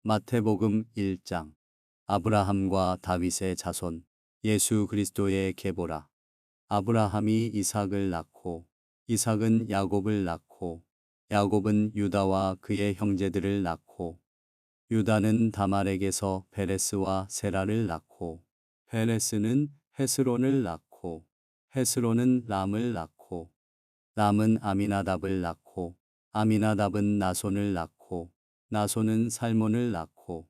마태복음 1장. 아브라함과 다윗의 자손. 예수 그리스도의 계보라. 아브라함이 이삭을 낳고 이삭은 야곱을 낳고 야곱은 유다와 그의 형제들을 낳고 유다는 다말에게서 베레스와 세라를 낳고 베레스는 헤스론을 낳고 헤스론은 람을 낳고 람은 아미나답을 낳고 아미나답은 나손을 낳고 나손은 살몬을 낳고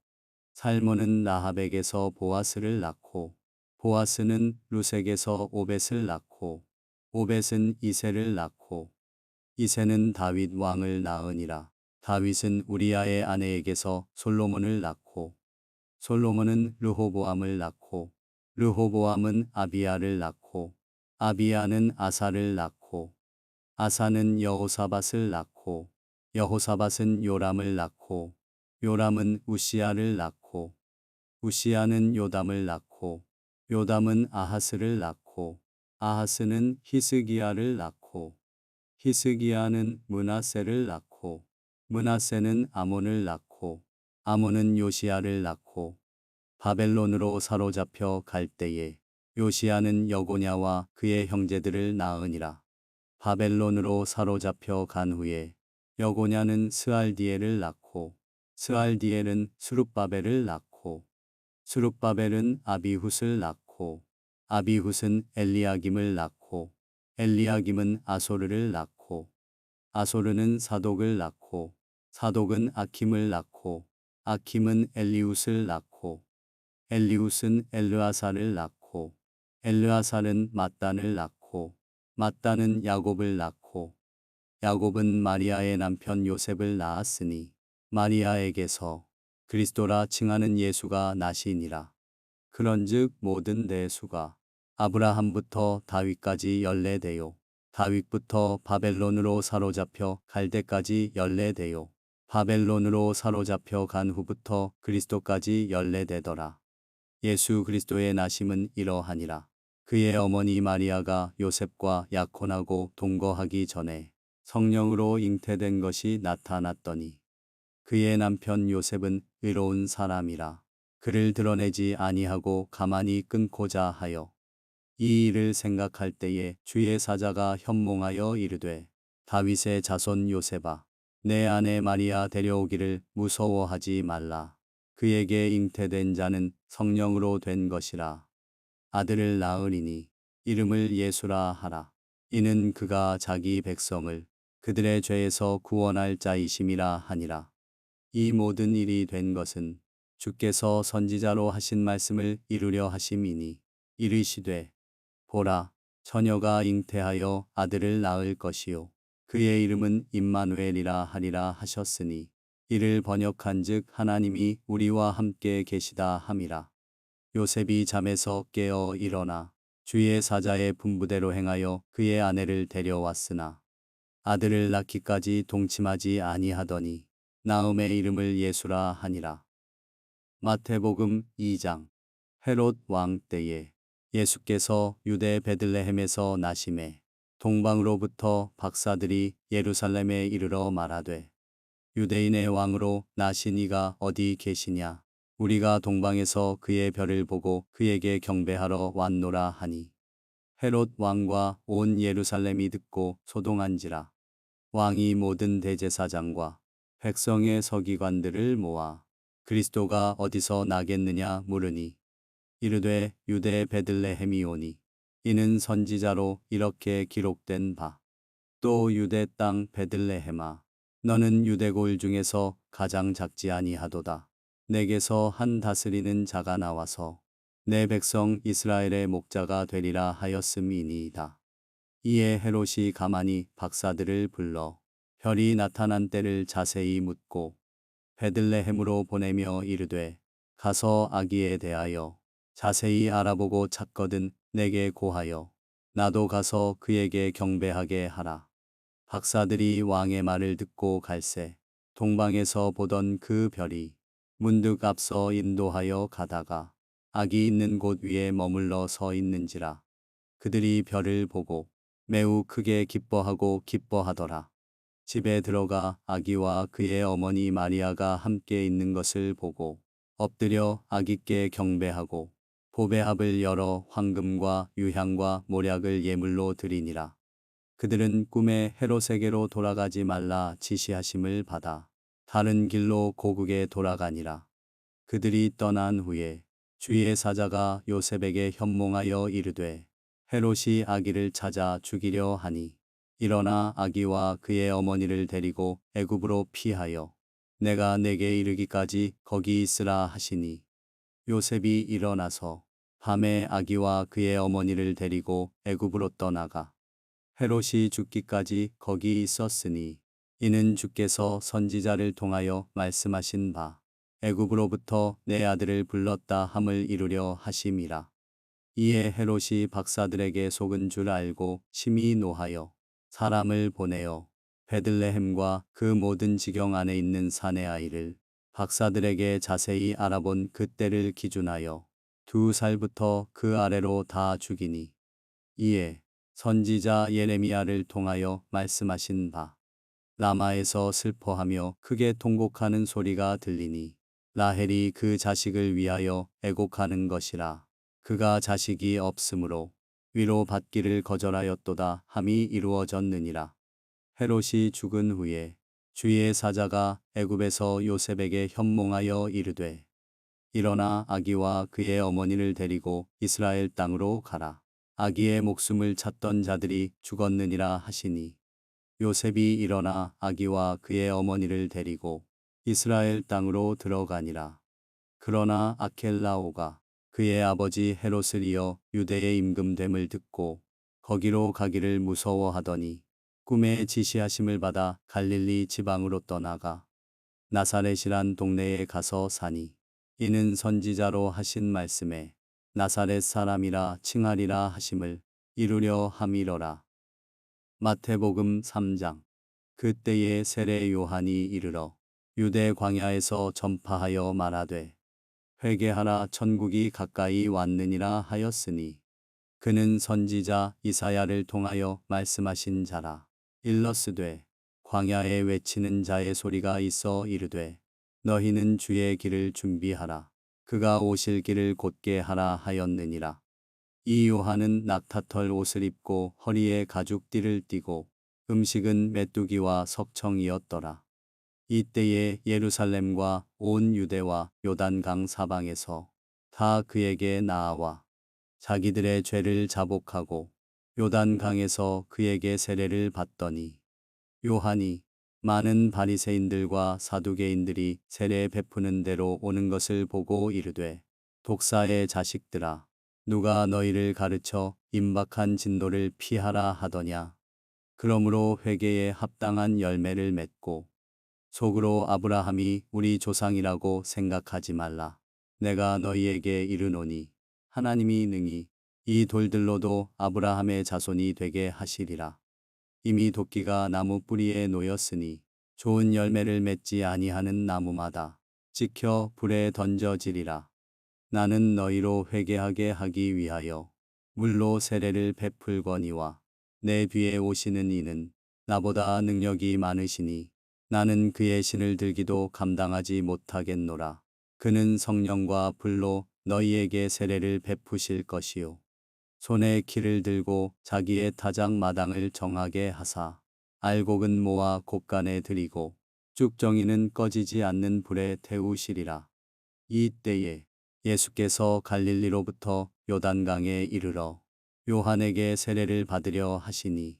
살몬은 라합에게서 보아스를 낳고 보아스는 루색에서 오벳을 낳고 오벳은 이새를 낳고 이새는 다윗 왕을 낳으니라. 다윗은 우리아의 아내에게서 솔로몬을 낳고 솔로몬은 르호보암을 낳고 르호보암은 아비야를 낳고 아비야는 아사를 낳고 아사는 여호사밧을 낳고 여호사밧은 요람을 낳고 요람은 우시야를 낳고 우시야는 요담을 낳고 요담은 아하스를 낳고 아하스는 히스기야를 낳고 히스기야는 므낫세를 낳고 므낫세는 아몬을 낳고 아몬은 요시야를 낳고 바벨론으로 사로잡혀 갈 때에 요시야는 여고냐와 그의 형제들을 낳으니라. 바벨론으로 사로잡혀 간 후에 여고냐는 스알디엘을 낳고 스알디엘은 수룹바벨을 낳고 수룹바벨은 아비훗을 낳고 아비훗은 엘리야김을 낳고 엘리야김은 아소르를 낳고 아소르는 사독을 낳고 사독은 아킴을 낳고 아킴은 엘리훗을 낳고 엘리훗은 엘르아사를 낳고 엘르아사는 mat단을 낳고 mat단은 야곱을 낳고 야곱은 마리아의 남편 요셉을 낳았으니 마리아에게서 그리스도라 칭하는 예수가 나시니라. 그런즉 모든 대수가 아브라함부터 다윗까지 연례되요 다윗부터 바벨론으로 사로잡혀 갈 때까지 연례되요 바벨론으로 사로잡혀 간 후부터 그리스도까지 연례되더라. 예수 그리스도의 나심은 이러하니라. 그의 어머니 마리아가 요셉과 약혼하고 동거하기 전에 성령으로 잉태된 것이 나타났더니 그의 남편 요셉은 의로운 사람이라 그를 드러내지 아니하고 가만히 끊고자 하여 이 일을 생각할 때에 주의 사자가 현몽하여 이르되 다윗의 자손 요셉아 내 아내 마리아 데려오기를 무서워하지 말라. 그에게 잉태된 자는 성령으로 된 것이라. 아들을 낳으리니 이름을 예수라 하라. 이는 그가 자기 백성을 그들의 죄에서 구원할 자이심이라 하니라. 이 모든 일이 된 것은 주께서 선지자로 하신 말씀을 이루려 하심이니 이르시되 보라 처녀가 잉태하여 아들을 낳을 것이요 그의 이름은 임마누엘이라 하리라 하셨으니 이를 번역한즉 하나님이 우리와 함께 계시다 함이라. 요셉이 잠에서 깨어 일어나 주의 사자의 분부대로 행하여 그의 아내를 데려왔으나 아들을 낳기까지 동침하지 아니하더니 나음의 이름을 예수라 하니라. 마태복음 2장. 헤롯 왕 때에 예수께서 유대 베들레헴에서 나심에 동방으로부터 박사들이 예루살렘에 이르러 말하되 유대인의 왕으로 나신 이가 어디 계시냐 우리가 동방에서 그의 별을 보고 그에게 경배하러 왔노라 하니 헤롯 왕과 온 예루살렘이 듣고 소동한지라. 왕이 모든 대제사장과 백성의 서기관들을 모아 그리스도가 어디서 나겠느냐 물으니 이르되 유대 베들레헴이오니 이는 선지자로 이렇게 기록된 바. 또 유대 땅 베들레헴아 너는 유대골 중에서 가장 작지 아니하도다. 내게서 한 다스리는 자가 나와서 내 백성 이스라엘의 목자가 되리라 하였음이니이다. 이에 헤롯이 가만히 박사들을 불러 별이 나타난 때를 자세히 묻고 베들레헴으로 보내며 이르되 가서 아기에 대하여 자세히 알아보고 찾거든 내게 고하여 나도 가서 그에게 경배하게 하라. 박사들이 왕의 말을 듣고 갈새 동방에서 보던 그 별이 문득 앞서 인도하여 가다가 아기 있는 곳 위에 머물러 서 있는지라. 그들이 별을 보고 매우 크게 기뻐하고 기뻐하더라. 집에 들어가 아기와 그의 어머니 마리아가 함께 있는 것을 보고 엎드려 아기께 경배하고 보배합을 열어 황금과 유향과 몰약을 예물로 드리니라. 그들은 꿈에 헤롯에게로 돌아가지 말라 지시하심을 받아 다른 길로 고국에 돌아가니라. 그들이 떠난 후에 주의 사자가 요셉에게 현몽하여 이르되 헤롯이 아기를 찾아 죽이려 하니 일어나 아기와 그의 어머니를 데리고 애굽으로 피하여 내가 내게 이르기까지 거기 있으라 하시니 요셉이 일어나서 밤에 아기와 그의 어머니를 데리고 애굽으로 떠나가 헤롯이 죽기까지 거기 있었으니 이는 주께서 선지자를 통하여 말씀하신 바 애굽으로부터 내 아들을 불렀다 함을 이루려 하심이라. 이에 헤롯이 박사들에게 속은 줄 알고 심히 노하여 사람을 보내어 베들레헴과 그 모든 지경 안에 있는 사내 아이를 박사들에게 자세히 알아본 그때를 기준하여 2살부터 그 아래로 다 죽이니 이에 선지자 예레미야를 통하여 말씀하신 바 라마에서 슬퍼하며 크게 통곡하는 소리가 들리니 라헬이 그 자식을 위하여 애곡하는 것이라. 그가 자식이 없으므로 위로 받기를 거절하였도다 함이 이루어졌느니라. 헤롯이 죽은 후에 주의 사자가 애굽에서 요셉에게 현몽하여 이르되 일어나 아기와 그의 어머니를 데리고 이스라엘 땅으로 가라. 아기의 목숨을 찾던 자들이 죽었느니라 하시니 요셉이 일어나 아기와 그의 어머니를 데리고 이스라엘 땅으로 들어가니라. 그러나 아켈라오가 그의 아버지 헤롯을 이어 유대에 임금됨을 듣고 거기로 가기를 무서워하더니 꿈에 지시하심을 받아 갈릴리 지방으로 떠나가 나사렛이란 동네에 가서 사니 이는 선지자로 하신 말씀에 나사렛 사람이라 칭하리라 하심을 이루려 함이러라. 마태복음 3장. 그때에 세례 요한이 이르러 유대 광야에서 전파하여 말하되 회개하라 천국이 가까이 왔느니라 하였으니 그는 선지자 이사야를 통하여 말씀하신 자라. 일러스되 광야에 외치는 자의 소리가 있어 이르되 너희는 주의 길을 준비하라. 그가 오실 길을 곧게 하라 하였느니라. 이 요한은 낙타털 옷을 입고 허리에 가죽띠를 띠고 음식은 메뚜기와 석청이었더라. 이때에 예루살렘과 온 유대와 요단강 사방에서 다 그에게 나아와 자기들의 죄를 자복하고 요단강에서 그에게 세례를 받더니 요한이 많은 바리새인들과 사두개인들이 세례 베푸는 대로 오는 것을 보고 이르되 독사의 자식들아 누가 너희를 가르쳐 임박한 진노를 피하라 하더냐. 그러므로 회개에 합당한 열매를 맺고 속으로 아브라함이 우리 조상이라고 생각하지 말라. 내가 너희에게 이르노니 하나님이 능히 이 돌들로도 아브라함의 자손이 되게 하시리라. 이미 도끼가 나무 뿌리에 놓였으니 좋은 열매를 맺지 아니하는 나무마다 찍혀 불에 던져지리라. 나는 너희로 회개하게 하기 위하여 물로 세례를 베풀거니와 내 뒤에 오시는 이는 나보다 능력이 많으시니 나는 그의 신을 들기도 감당하지 못하겠노라. 그는 성령과 불로 너희에게 세례를 베푸실 것이요 손에 키를 들고 자기의 타작 마당을 정하게 하사 알곡은 모아 곡간에 들이고 쭉정이는 꺼지지 않는 불에 태우시리라. 이때에 예수께서 갈릴리로부터 요단강에 이르러 요한에게 세례를 받으려 하시니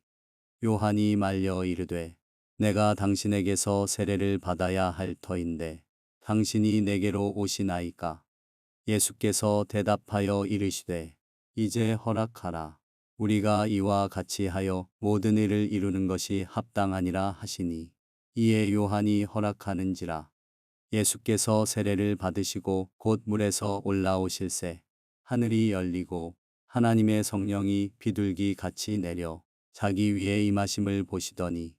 요한이 말려 이르되 내가 당신에게서 세례를 받아야 할 터인데 당신이 내게로 오시나이까. 예수께서 대답하여 이르시되 이제 허락하라. 우리가 이와 같이 하여 모든 일을 이루는 것이 합당하니라 하시니 이에 요한이 허락하는지라. 예수께서 세례를 받으시고 곧 물에서 올라오실새 하늘이 열리고 하나님의 성령이 비둘기 같이 내려 자기 위에 임하심을 보시더니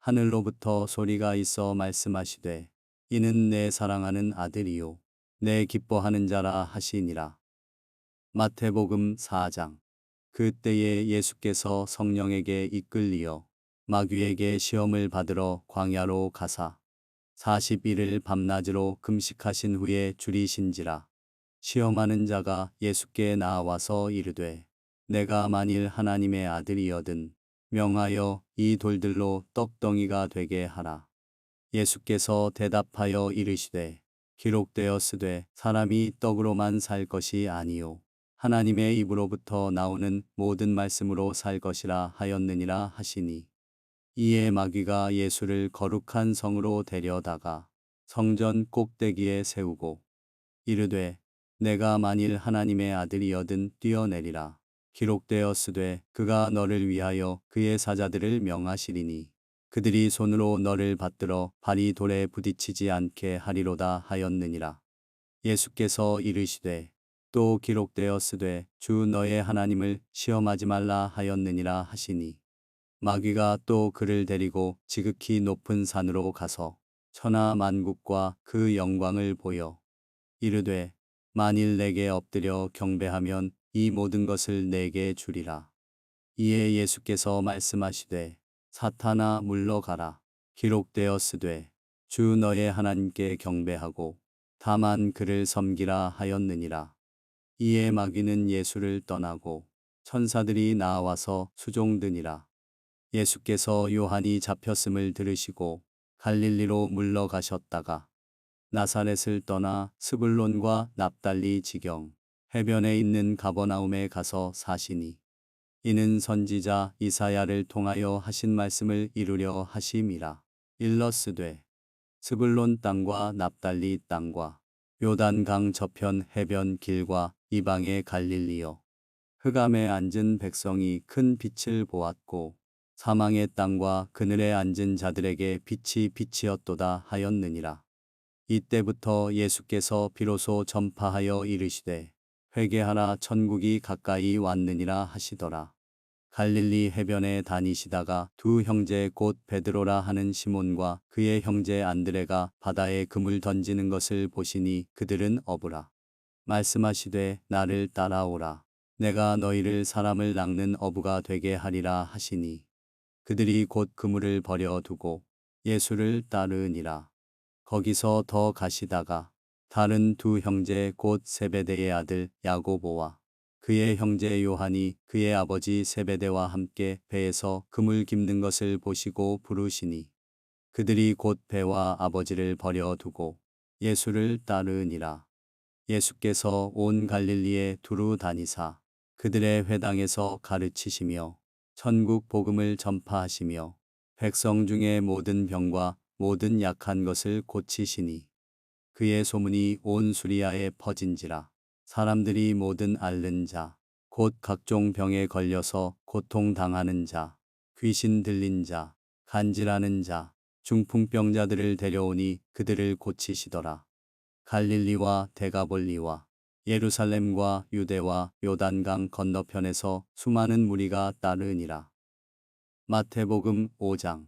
하늘로부터 소리가 있어 말씀하시되 이는 내 사랑하는 아들이요 내 기뻐하는 자라 하시니라. 마태복음 4장. 그때에 예수께서 성령에게 이끌리어 마귀에게 시험을 받으러 광야로 가사 40일을 밤낮으로 금식하신 후에 줄이신지라. 시험하는 자가 예수께 나와서 이르되 내가 만일 하나님의 아들이여든 명하여 이 돌들로 떡덩이가 되게 하라. 예수께서 대답하여 이르시되 기록되었으되 사람이 떡으로만 살 것이 아니요 하나님의 입으로부터 나오는 모든 말씀으로 살 것이라 하였느니라 하시니, 이에 마귀가 예수를 거룩한 성으로 데려다가 성전 꼭대기에 세우고 이르되 내가 만일 하나님의 아들이여든 뛰어내리라. 기록되었으되 그가 너를 위하여 그의 사자들을 명하시리니 그들이 손으로 너를 받들어 발이 돌에 부딪히지 않게 하리로다 하였느니라. 예수께서 이르시되 또 기록되었으되 주 너의 하나님을 시험하지 말라 하였느니라 하시니, 마귀가 또 그를 데리고 지극히 높은 산으로 가서 천하 만국과 그 영광을 보여 이르되 만일 내게 엎드려 경배하면 이 모든 것을 내게 주리라. 이에 예수께서 말씀하시되 사탄아 물러가라. 기록되었으되 주 너의 하나님께 경배하고 다만 그를 섬기라 하였느니라. 이에 마귀는 예수를 떠나고 천사들이 나와서 수종드니라. 예수께서 요한이 잡혔음을 들으시고 갈릴리로 물러가셨다가 나사렛을 떠나 스불론과 납달리 지경 해변에 있는 가버나움에 가서 사시니, 이는 선지자 이사야를 통하여 하신 말씀을 이루려 하심이라. 일러스되 스불론 땅과 납달리 땅과 요단강 저편 해변 길과 이방의 갈릴리여, 흑암에 앉은 백성이 큰 빛을 보았고 사망의 땅과 그늘에 앉은 자들에게 빛이 빛이었도다 하였느니라. 이때부터 예수께서 비로소 전파하여 이르시되 회개하라 천국이 가까이 왔느니라 하시더라. 갈릴리 해변에 다니시다가 두 형제 곧 베드로라 하는 시몬과 그의 형제 안드레가 바다에 금을 던지는 것을 보시니 그들은 어부라. 말씀하시되 나를 따라오라. 내가 너희를 사람을 낚는 어부가 되게 하리라 하시니, 그들이 곧 그물을 버려두고 예수를 따르니라. 거기서 더 가시다가 다른 두 형제 곧 세베대의 아들 야고보와 그의 형제 요한이 그의 아버지 세베대와 함께 배에서 그물 깁는 것을 보시고 부르시니, 그들이 곧 배와 아버지를 버려두고 예수를 따르니라. 예수께서 온 갈릴리에 두루 다니사 그들의 회당에서 가르치시며 천국 복음을 전파하시며 백성 중에 모든 병과 모든 약한 것을 고치시니, 그의 소문이 온 수리아에 퍼진지라. 사람들이 모든 앓는 자 곧 각종 병에 걸려서 고통당하는 자, 귀신 들린 자, 간질하는 자, 중풍병자들을 데려오니 그들을 고치시더라. 갈릴리와 데가볼리와 예루살렘과 유대와 요단강 건너편에서 수많은 무리가 따르니라. 마태복음 5장.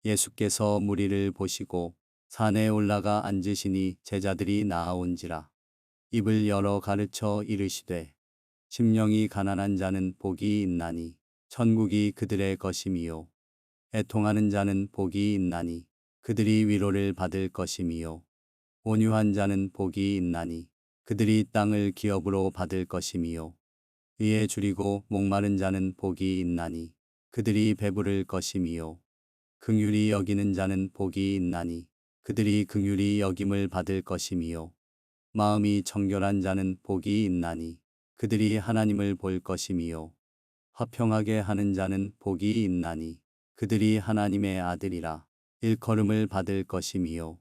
예수께서 무리를 보시고 산에 올라가 앉으시니 제자들이 나아온지라. 입을 열어 가르쳐 이르시되 심령이 가난한 자는 복이 있나니 천국이 그들의 것임이요, 애통하는 자는 복이 있나니 그들이 위로를 받을 것임이요, 온유한 자는 복이 있나니 그들이 땅을 기업으로 받을 것임이요, 의에 줄이고 목마른 자는 복이 있나니 그들이 배부를 것임이요, 긍휼히 여기는 자는 복이 있나니 그들이 긍휼히 여김을 받을 것임이요, 마음이 정결한 자는 복이 있나니 그들이 하나님을 볼 것임이요, 화평하게 하는 자는 복이 있나니 그들이 하나님의 아들이라. 일컬음을 받을 것임이요,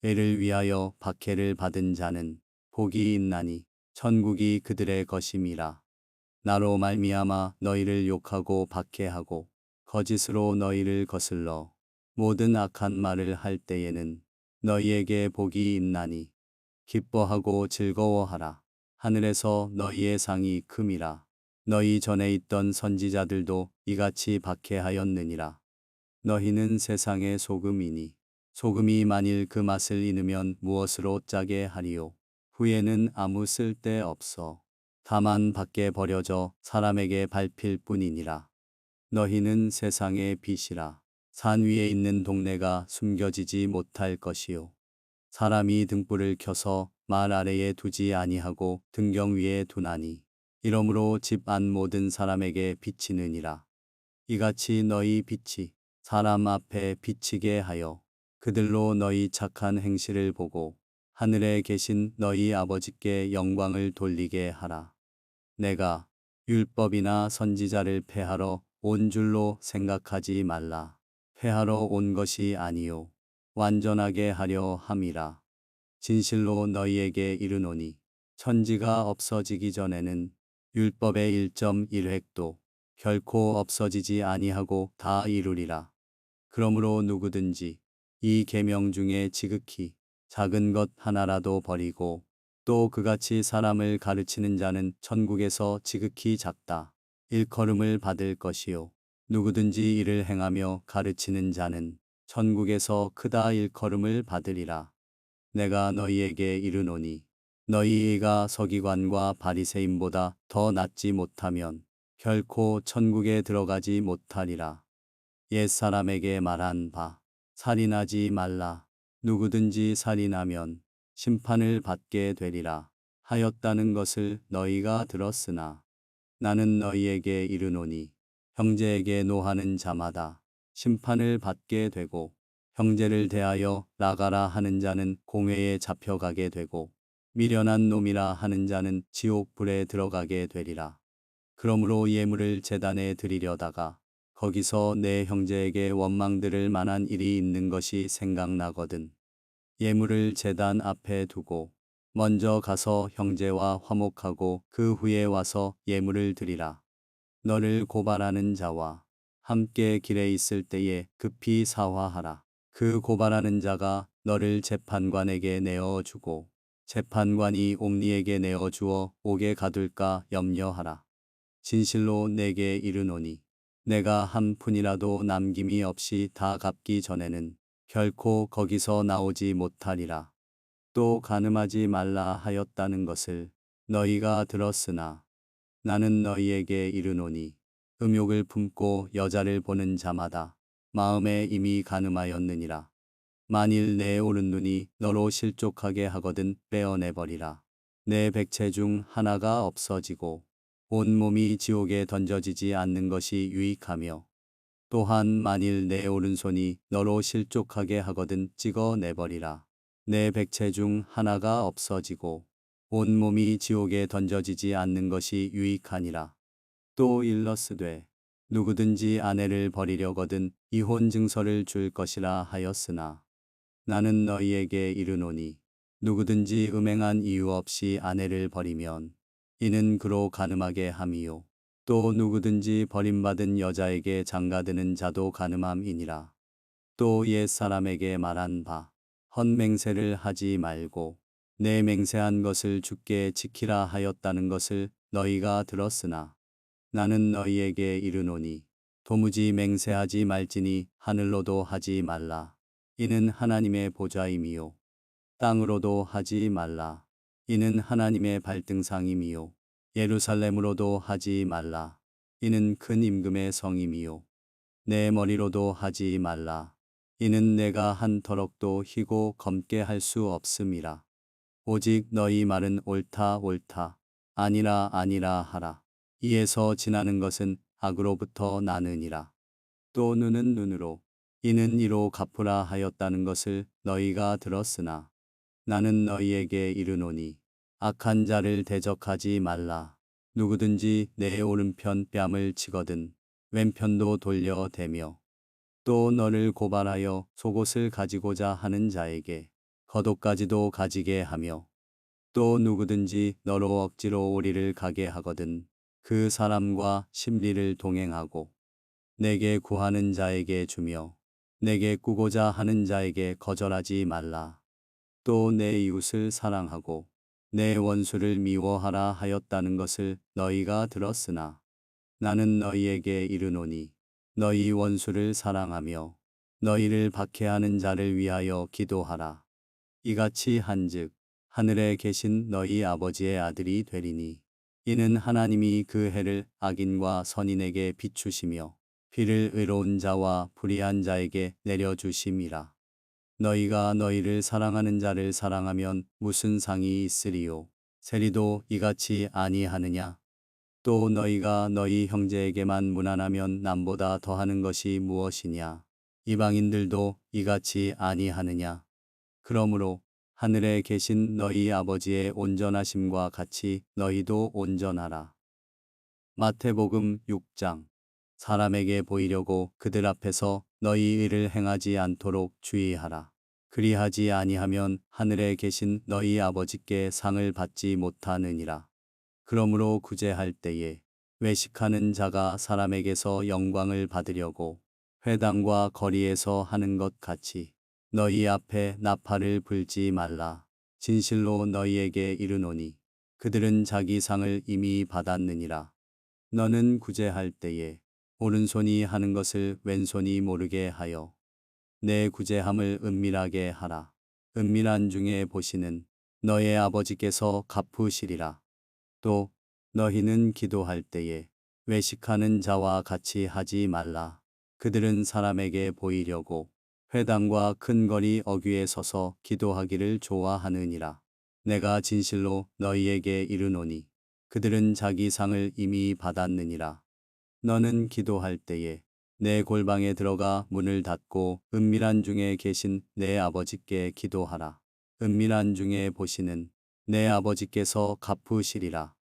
애를 위하여 박해를 받은 자는 복이 있나니 천국이 그들의 것임이라. 나로 말미암아 너희를 욕하고 박해하고 거짓으로 너희를 거슬러 모든 악한 말을 할 때에는 너희에게 복이 있나니 기뻐하고 즐거워하라. 하늘에서 너희의 상이 큼이라. 너희 전에 있던 선지자들도 이같이 박해하였느니라. 너희는 세상의 소금이니 소금이 만일 그 맛을 잃으면 무엇으로 짜게 하리요. 후에는 아무 쓸데 없어 다만 밖에 버려져 사람에게 밟힐 뿐이니라. 너희는 세상의 빛이라. 산 위에 있는 동네가 숨겨지지 못할 것이요. 사람이 등불을 켜서 말 아래에 두지 아니하고 등경 위에 두나니 이러므로 집 안 모든 사람에게 비치느니라. 이같이 너희 빛이 사람 앞에 비치게 하여 그들로 너희 착한 행실을 보고 하늘에 계신 너희 아버지께 영광을 돌리게 하라. 내가 율법이나 선지자를 폐하러 온 줄로 생각하지 말라. 폐하러 온 것이 아니요 완전하게 하려 함이라. 진실로 너희에게 이르노니 천지가 없어지기 전에는 율법의 1.1획도 결코 없어지지 아니하고 다 이루리라. 그러므로 누구든지 이 계명 중에 지극히 작은 것 하나라도 버리고 또 그같이 사람을 가르치는 자는 천국에서 지극히 작다 일컬음을 받을 것이요. 누구든지 이를 행하며 가르치는 자는 천국에서 크다 일컬음을 받으리라. 내가 너희에게 이르노니 너희가 서기관과 바리새인보다 더 낫지 못하면 결코 천국에 들어가지 못하리라. 옛사람에게 말한 바 살인하지 말라. 누구든지 살인하면 심판을 받게 되리라 하였다는 것을 너희가 들었으나 나는 너희에게 이르노니 형제에게 노하는 자마다 심판을 받게 되고 형제를 대하여 나가라 하는 자는 공회에 잡혀가게 되고 미련한 놈이라 하는 자는 지옥 불에 들어가게 되리라. 그러므로 예물을 제단에 드리려다가 거기서 내 형제에게 원망 들을 만한 일이 있는 것이 생각나거든 예물을 제단 앞에 두고 먼저 가서 형제와 화목하고 그 후에 와서 예물을 드리라. 너를 고발하는 자와 함께 길에 있을 때에 급히 사화하라. 그 고발하는 자가 너를 재판관에게 내어주고 재판관이 옥리에게 내어주어 옥에 가둘까 염려하라. 진실로 내게 이르노니 내가 한 푼이라도 남김이 없이 다 갚기 전에는 결코 거기서 나오지 못하리라. 또 간음하지 말라 하였다는 것을 너희가 들었으나 나는 너희에게 이르노니 음욕을 품고 여자를 보는 자마다 마음에 이미 간음하였느니라. 만일 내 오른눈이 너로 실족하게 하거든 빼어내버리라. 내 백체 중 하나가 없어지고 온몸이 지옥에 던져지지 않는 것이 유익하며 또한 만일 내 오른손이 너로 실족하게 하거든 찍어내버리라. 내 백체 중 하나가 없어지고 온몸이 지옥에 던져지지 않는 것이 유익하니라. 또 일러스되 누구든지 아내를 버리려거든 이혼 증서를 줄 것이라 하였으나 나는 너희에게 이르노니 누구든지 음행한 이유 없이 아내를 버리면 이는 그로 간음하게 함이요 또 누구든지 버림받은 여자에게 장가드는 자도 간음함이니라. 또 옛사람에게 말한 바 헛맹세를 하지 말고 내 맹세한 것을 주께 지키라 하였다는 것을 너희가 들었으나 나는 너희에게 이르노니 도무지 맹세하지 말지니 하늘로도 하지 말라. 이는 하나님의 보좌임이요 땅으로도 하지 말라. 이는 하나님의 발등상임이요 예루살렘으로도 하지 말라. 이는 큰 임금의 성임이요 내 머리로도 하지 말라. 이는 내가 한 더럭도 희고 검게 할 수 없음이라. 오직 너희 말은 옳다 옳다 아니라 아니라 하라. 이에서 지나는 것은 악으로부터 나느니라. 또 눈은 눈으로 이는 이로 갚으라 하였다는 것을 너희가 들었으나 나는 너희에게 이르노니 악한 자를 대적하지 말라. 누구든지 내 오른편 뺨을 치거든 왼편도 돌려 대며 또 너를 고발하여 속옷을 가지고자 하는 자에게 겉옷까지도 가지게 하며 또 누구든지 너로 억지로 오리를 가게 하거든 그 사람과 심리를 동행하고 내게 구하는 자에게 주며 내게 꾸고자 하는 자에게 거절하지 말라. 또 내 이웃을 사랑하고 내 원수를 미워하라 하였다는 것을 너희가 들었으나 나는 너희에게 이르노니 너희 원수를 사랑하며 너희를 박해하는 자를 위하여 기도하라. 이같이 한즉 하늘에 계신 너희 아버지의 아들이 되리니 이는 하나님이 그 해를 악인과 선인에게 비추시며 비를 의로운 자와 불의한 자에게 내려주심이라. 너희가 너희를 사랑하는 자를 사랑하면 무슨 상이 있으리요. 세리도 이같이 아니하느냐. 또 너희가 너희 형제에게만 무난하면 남보다 더하는 것이 무엇이냐. 이방인들도 이같이 아니하느냐. 그러므로 하늘에 계신 너희 아버지의 온전하심과 같이 너희도 온전하라. 마태복음 6장. 사람에게 보이려고 그들 앞에서 너희 의를 행하지 않도록 주의하라. 그리하지 아니하면 하늘에 계신 너희 아버지께 상을 받지 못하느니라. 그러므로 구제할 때에 외식하는 자가 사람에게서 영광을 받으려고 회당과 거리에서 하는 것 같이 너희 앞에 나팔을 불지 말라. 진실로 너희에게 이르노니 그들은 자기 상을 이미 받았느니라. 너는 구제할 때에 오른손이 하는 것을 왼손이 모르게 하여 내 구제함을 은밀하게 하라. 은밀한 중에 보시는 너의 아버지께서 갚으시리라. 또 너희는 기도할 때에 외식하는 자와 같이 하지 말라. 그들은 사람에게 보이려고 회당과 큰 거리 어귀에 서서 기도하기를 좋아하느니라. 내가 진실로 너희에게 이르노니 그들은 자기 상을 이미 받았느니라. 너는 기도할 때에 내 골방에 들어가 문을 닫고 은밀한 중에 계신 내 아버지께 기도하라. 은밀한 중에 보시는 내 아버지께서 갚으시리라.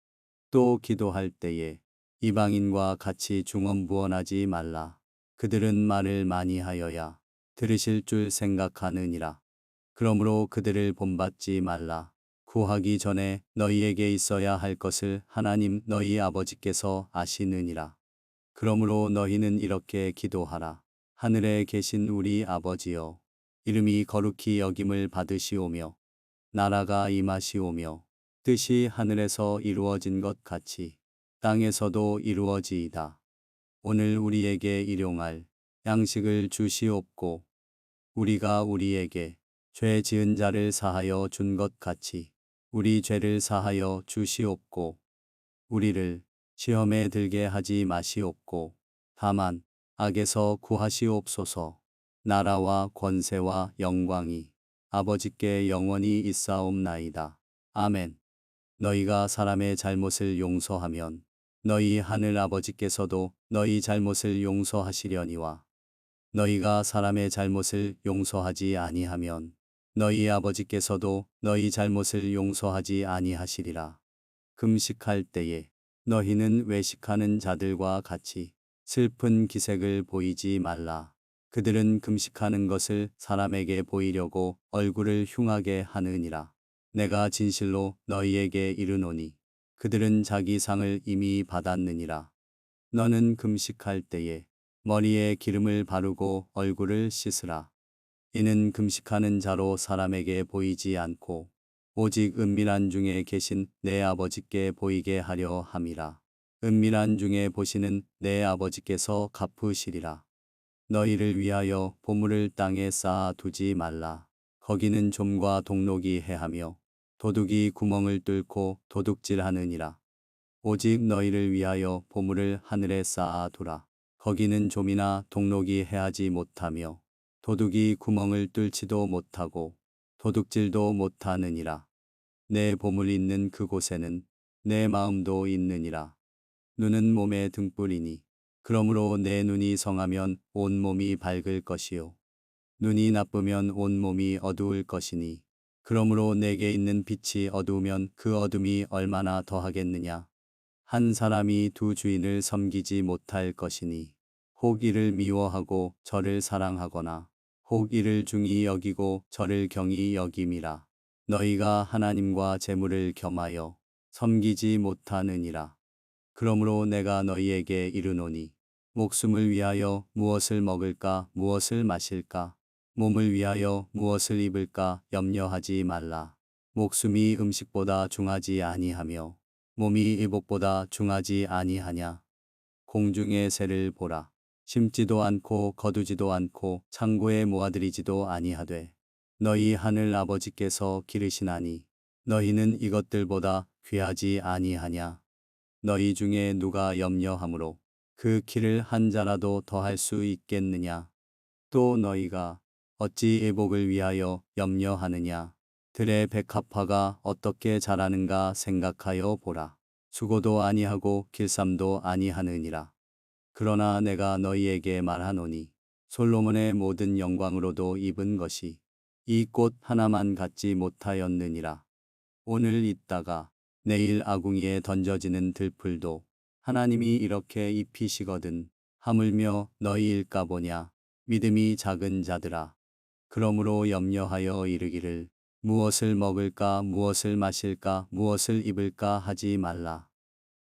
또 기도할 때에 이방인과 같이 중언부언하지 말라. 그들은 말을 많이 하여야 들으실 줄 생각하느니라. 그러므로 그들을 본받지 말라. 구하기 전에 너희에게 있어야 할 것을 하나님 너희 아버지께서 아시느니라. 그러므로 너희는 이렇게 기도하라. 하늘에 계신 우리 아버지여, 이름이 거룩히 여김을 받으시오며 나라가 임하시오며 뜻이 하늘에서 이루어진 것 같이 땅에서도 이루어지이다. 오늘 우리에게 일용할 양식을 주시옵고 우리가 우리에게 죄 지은 자를 사하여 준 것 같이 우리 죄를 사하여 주시옵고 우리를 시험에 들게 하지 마시옵고 다만 악에서 구하시옵소서. 나라와 권세와 영광이 아버지께 영원히 있사옵나이다. 아멘. 너희가 사람의 잘못을 용서하면 너희 하늘 아버지께서도 너희 잘못을 용서하시려니와 너희가 사람의 잘못을 용서하지 아니하면 너희 아버지께서도 너희 잘못을 용서하지 아니하시리라. 금식할 때에 너희는 외식하는 자들과 같이 슬픈 기색을 보이지 말라. 그들은 금식하는 것을 사람에게 보이려고 얼굴을 흉하게 하느니라. 내가 진실로 너희에게 이르노니 그들은 자기 상을 이미 받았느니라. 너는 금식할 때에 머리에 기름을 바르고 얼굴을 씻으라. 이는 금식하는 자로 사람에게 보이지 않고 오직 은밀한 중에 계신 내 아버지께 보이게 하려 함이라. 은밀한 중에 보시는 내 아버지께서 갚으시리라. 너희를 위하여 보물을 땅에 쌓아 두지 말라. 거기는 좀과 동록이 해하며 도둑이 구멍을 뚫고 도둑질하느니라. 오직 너희를 위하여 보물을 하늘에 쌓아 두라. 거기는 좀이나 동록이 해하지 못하며 도둑이 구멍을 뚫지도 못하고 도둑질도 못하느니라. 내 보물 있는 그곳에는 내 마음도 있느니라. 눈은 몸의 등불이니 그러므로 내 눈이 성하면 온 몸이 밝을 것이요 눈이 나쁘면 온 몸이 어두울 것이니 그러므로 내게 있는 빛이 어두우면 그 어둠이 얼마나 더하겠느냐. 한 사람이 두 주인을 섬기지 못할 것이니 혹 이를 미워하고 저를 사랑하거나 혹 이를 중히 여기고 저를 경히 여김이라. 너희가 하나님과 재물을 겸하여 섬기지 못하느니라. 그러므로 내가 너희에게 이르노니 목숨을 위하여 무엇을 먹을까 무엇을 마실까 몸을 위하여 무엇을 입을까 염려하지 말라. 목숨이 음식보다 중하지 아니하며 몸이 의복보다 중하지 아니하냐. 공중의 새를 보라. 심지도 않고 거두지도 않고 창고에 모아들이지도 아니하되 너희 하늘 아버지께서 기르시나니 너희는 이것들보다 귀하지 아니하냐. 너희 중에 누가 염려함으로 그 키를 한 자라도 더할 수 있겠느냐. 또 너희가 어찌 애복을 위하여 염려하느냐. 들의 백합화가 어떻게 자라는가 생각하여 보라. 수고도 아니하고 길쌈도 아니하느니라. 그러나 내가 너희에게 말하노니 솔로몬의 모든 영광으로도 입은 것이 이 꽃 하나만 갖지 못하였느니라. 오늘 있다가 내일 아궁이에 던져지는 들풀도 하나님이 이렇게 입히시거든. 하물며 너희일까 보냐. 믿음이 작은 자들아. 그러므로 염려하여 이르기를 무엇을 먹을까 무엇을 마실까 무엇을 입을까 하지 말라.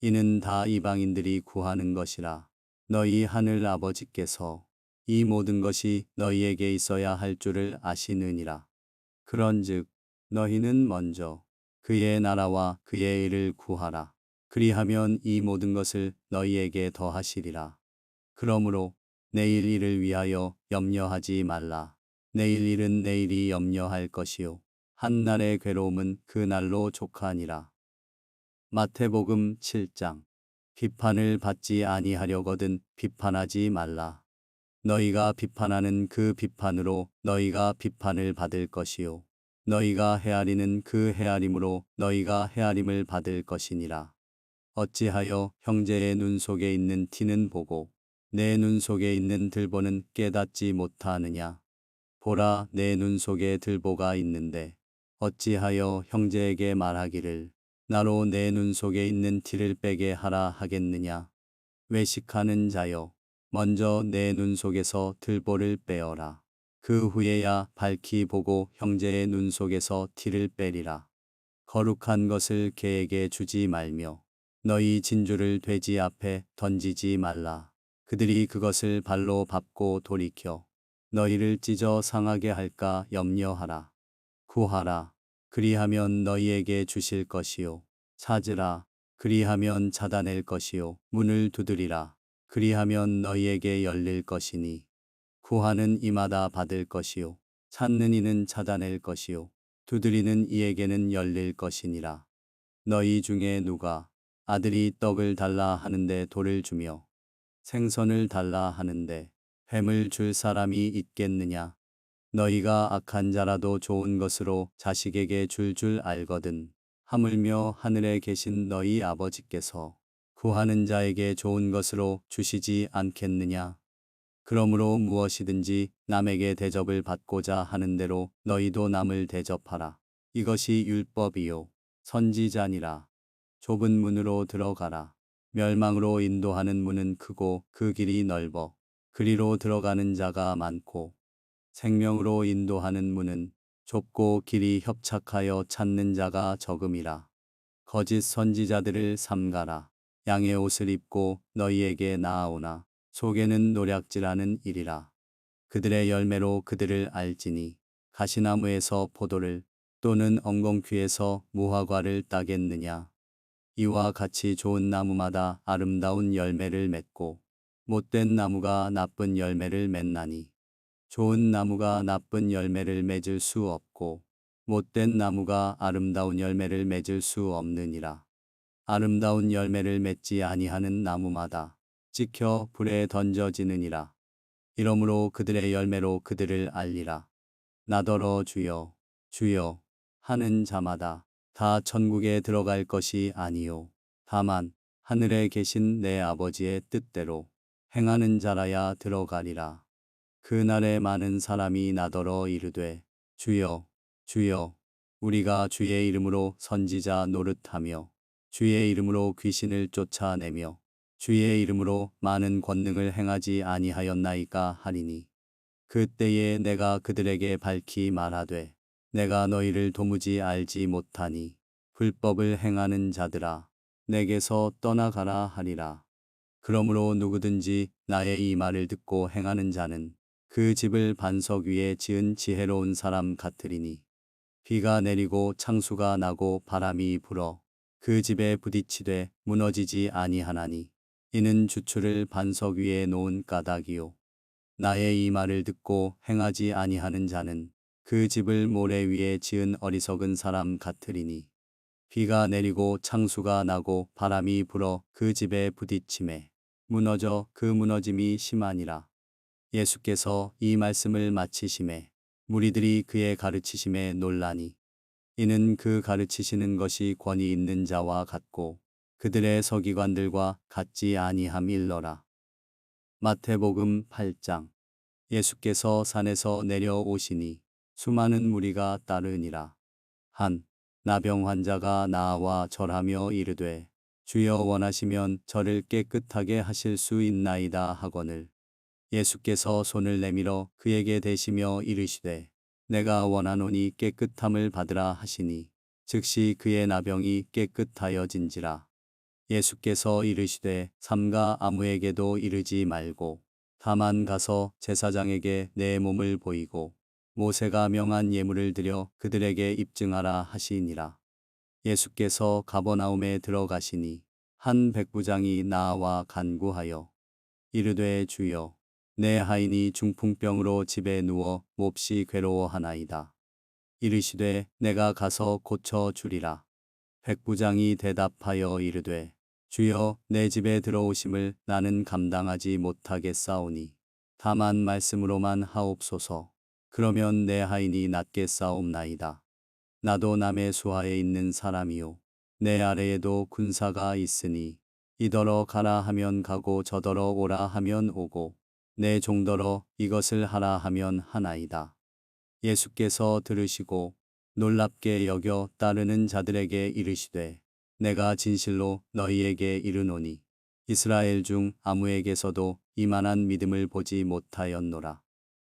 이는 다 이방인들이 구하는 것이라. 너희 하늘 아버지께서 이 모든 것이 너희에게 있어야 할 줄을 아시느니라. 그런즉 너희는 먼저 그의 나라와 그의 의를 구하라. 그리하면 이 모든 것을 너희에게 더하시리라. 그러므로 내일 일을 위하여 염려하지 말라. 내일 일은 내일이 염려할 것이요. 한 날의 괴로움은 그 날로 족하니라. 마태복음 7장. 비판을 받지 아니하려거든 비판하지 말라. 너희가 비판하는 그 비판으로 너희가 비판을 받을 것이요. 너희가 헤아리는 그 헤아림으로 너희가 헤아림을 받을 것이니라. 어찌하여 형제의 눈 속에 있는 티는 보고 내 눈 속에 있는 들보는 깨닫지 못하느냐. 보라, 내 눈 속에 들보가 있는데 어찌하여 형제에게 말하기를 나로 내 눈 속에 있는 티를 빼게 하라 하겠느냐. 외식하는 자여, 먼저 내 눈 속에서 들보를 빼어라. 그 후에야 밝히 보고 형제의 눈 속에서 티를 빼리라. 거룩한 것을 개에게 주지 말며 너희 진주를 돼지 앞에 던지지 말라. 그들이 그것을 발로 밟고 돌이켜 너희를 찢어 상하게 할까 염려하라. 구하라. 그리하면 너희에게 주실 것이요. 찾으라. 그리하면 찾아낼 것이요. 문을 두드리라. 그리하면 너희에게 열릴 것이니. 구하는 이마다 받을 것이요. 찾는 이는 찾아낼 것이요. 두드리는 이에게는 열릴 것이니라. 너희 중에 누가 아들이 떡을 달라 하는데 돌을 주며 생선을 달라 하는데 뱀을 줄 사람이 있겠느냐. 너희가 악한 자라도 좋은 것으로 자식에게 줄 알거든. 하물며 하늘에 계신 너희 아버지께서 구하는 자에게 좋은 것으로 주시지 않겠느냐. 그러므로 무엇이든지 남에게 대접을 받고자 하는 대로 너희도 남을 대접하라. 이것이 율법이요 선지자니라. 좁은 문으로 들어가라. 멸망으로 인도하는 문은 크고 그 길이 넓어 그리로 들어가는 자가 많고 생명으로 인도하는 문은 좁고 길이 협착하여 찾는 자가 적음이라. 거짓 선지자들을 삼가라. 양의 옷을 입고 너희에게 나아오나 속에는 노략질하는 일이라. 그들의 열매로 그들을 알지니 가시나무에서 포도를 또는 엉겅퀴에서 무화과를 따겠느냐. 이와 같이 좋은 나무마다 아름다운 열매를 맺고 못된 나무가 나쁜 열매를 맺나니 좋은 나무가 나쁜 열매를 맺을 수 없고 못된 나무가 아름다운 열매를 맺을 수 없느니라. 아름다운 열매를 맺지 아니하는 나무마다 찍혀 불에 던져지느니라. 이러므로 그들의 열매로 그들을 알리라. 나더러 주여 주여 하는 자마다 다 천국에 들어갈 것이 아니요 다만 하늘에 계신 내 아버지의 뜻대로 행하는 자라야 들어가리라. 그날에 많은 사람이 나더러 이르되 주여 주여 우리가 주의 이름으로 선지자 노릇하며 주의 이름으로 귀신을 쫓아내며 주의 이름으로 많은 권능을 행하지 아니하였나이까 하리니 그때에 내가 그들에게 밝히 말하되 내가 너희를 도무지 알지 못하니 불법을 행하는 자들아 내게서 떠나가라 하리라. 그러므로 누구든지 나의 이 말을 듣고 행하는 자는 그 집을 반석 위에 지은 지혜로운 사람 같으리니 비가 내리고 창수가 나고 바람이 불어 그 집에 부딪히되 무너지지 아니하나니 이는 주추를 반석 위에 놓은 까닭이요. 나의 이 말을 듣고 행하지 아니하는 자는 그 집을 모래 위에 지은 어리석은 사람 같으리니 비가 내리고 창수가 나고 바람이 불어 그 집에 부딪히매 무너져 그 무너짐이 심하니라. 예수께서 이 말씀을 마치심에 무리들이 그의 가르치심에 놀라니 이는 그 가르치시는 것이 권위 있는 자와 같고 그들의 서기관들과 같지 아니함일러라. 마태복음 8장. 예수께서 산에서 내려오시니 수많은 무리가 따르니라. 한 나병 환자가 나와 절하며 이르되 주여 원하시면 저를 깨끗하게 하실 수 있나이다 하거늘 예수께서 손을 내밀어 그에게 대시며 이르시되 내가 원하노니 깨끗함을 받으라 하시니 즉시 그의 나병이 깨끗하여진지라. 예수께서 이르시되 삼가 아무에게도 이르지 말고 다만 가서 제사장에게 내 몸을 보이고 모세가 명한 예물을 드려 그들에게 입증하라 하시니라. 예수께서 가버나움에 들어가시니 한 백부장이 나와 간구하여 이르되 주여 내 하인이 중풍병으로 집에 누워 몹시 괴로워하나이다. 이르시되 내가 가서 고쳐 주리라. 백부장이 대답하여 이르되 주여 내 집에 들어오심을 나는 감당하지 못하겠사오니 다만 말씀으로만 하옵소서. 그러면 내 하인이 낫겠사옵나이다. 나도 남의 수하에 있는 사람이요 내 아래에도 군사가 있으니 이더러 가라 하면 가고 저더러 오라 하면 오고 내 종더러 이것을 하라 하면 하나이다. 예수께서 들으시고 놀랍게 여겨 따르는 자들에게 이르시되 내가 진실로 너희에게 이르노니 이스라엘 중 아무에게서도 이만한 믿음을 보지 못하였노라.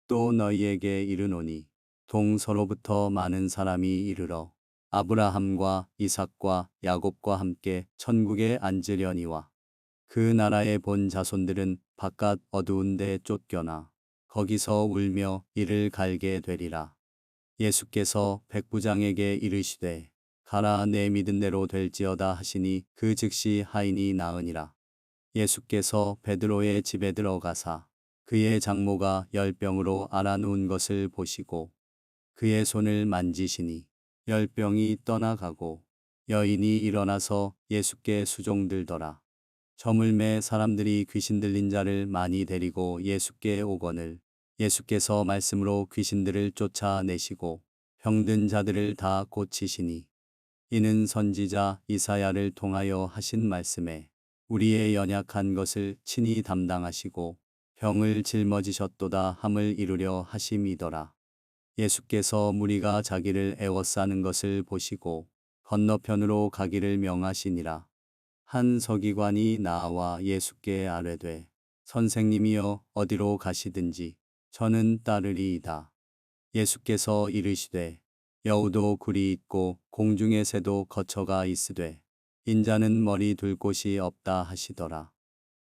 또 너희에게 이르노니 동서로부터 많은 사람이 이르러 아브라함과 이삭과 야곱과 함께 천국에 앉으려니와 그 나라의 본 자손들은 바깥 어두운 데 쫓겨나 거기서 울며 이를 갈게 되리라. 예수께서 백부장에게 이르시되 가라 내 믿은 대로 될지어다 하시니 그 즉시 하인이 나으니라. 예수께서 베드로의 집에 들어가사 그의 장모가 열병으로 앓아 누운 것을 보시고 그의 손을 만지시니 열병이 떠나가고 여인이 일어나서 예수께 수종들더라. 저물매 사람들이 귀신 들린 자를 많이 데리고 예수께 오거늘 예수께서 말씀으로 귀신들을 쫓아내시고 병든 자들을 다 고치시니 이는 선지자 이사야를 통하여 하신 말씀에 우리의 연약한 것을 친히 담당하시고 병을 짊어지셨도다 함을 이루려 하심이더라. 예수께서 무리가 자기를 애워싸는 것을 보시고 건너편으로 가기를 명하시니라. 한 서기관이 나와 예수께 아뢰되 선생님이여 어디로 가시든지 저는 따르리이다. 예수께서 이르시되 여우도 굴이 있고 공중의 새도 거처가 있으되 인자는 머리 둘 곳이 없다 하시더라.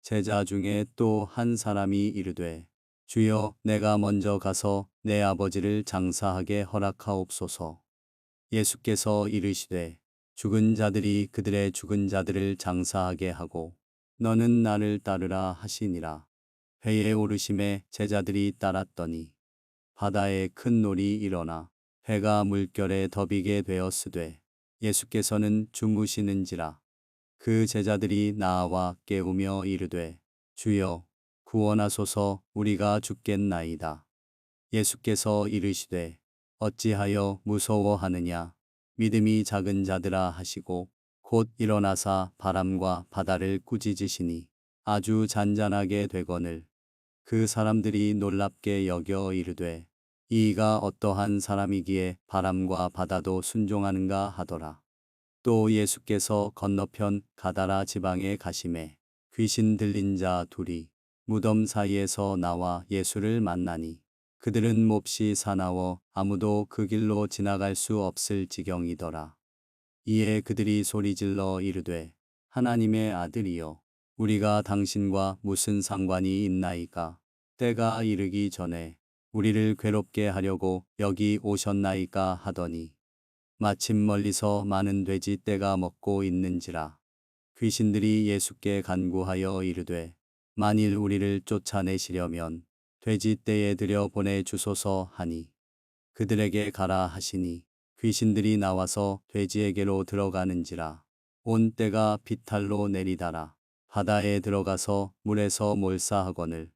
제자 중에 또 한 사람이 이르되 주여 내가 먼저 가서 내 아버지를 장사하게 허락하옵소서. 예수께서 이르시되 죽은 자들이 그들의 죽은 자들을 장사하게 하고 너는 나를 따르라 하시니라. 배에 오르심에 제자들이 따랐더니 바다에 큰 놀이 일어나 배가 물결에 덮이게 되었으되 예수께서는 주무시는지라. 그 제자들이 나와 깨우며 이르되 주여 구원하소서 우리가 죽겠나이다. 예수께서 이르시되 어찌하여 무서워하느냐 믿음이 작은 자들아 하시고 곧 일어나사 바람과 바다를 꾸짖으시니 아주 잔잔하게 되거늘 그 사람들이 놀랍게 여겨 이르되 이가 어떠한 사람이기에 바람과 바다도 순종하는가 하더라. 또 예수께서 건너편 가다라 지방에 가심에 귀신 들린 자 둘이 무덤 사이에서 나와 예수를 만나니 그들은 몹시 사나워 아무도 그 길로 지나갈 수 없을 지경이더라. 이에 그들이 소리질러 이르되 하나님의 아들이여 우리가 당신과 무슨 상관이 있나이까. 때가 이르기 전에 우리를 괴롭게 하려고 여기 오셨나이까 하더니 마침 멀리서 많은 돼지 떼가 먹고 있는지라. 귀신들이 예수께 간구하여 이르되 만일 우리를 쫓아내시려면 돼지 떼에 들여 보내 주소서 하니 그들에게 가라 하시니 귀신들이 나와서 돼지에게로 들어가는지라. 온 떼가 비탈로 내리다라. 바다에 들어가서 물에서 몰사하거늘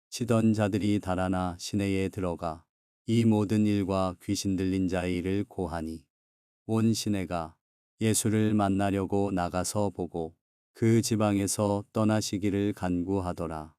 치던 자들이 달아나 시내에 들어가 이 모든 일과 귀신 들린 자의 일을 고하니 온 시내가 예수를 만나려고 나가서 보고 그 지방에서 떠나시기를 간구하더라.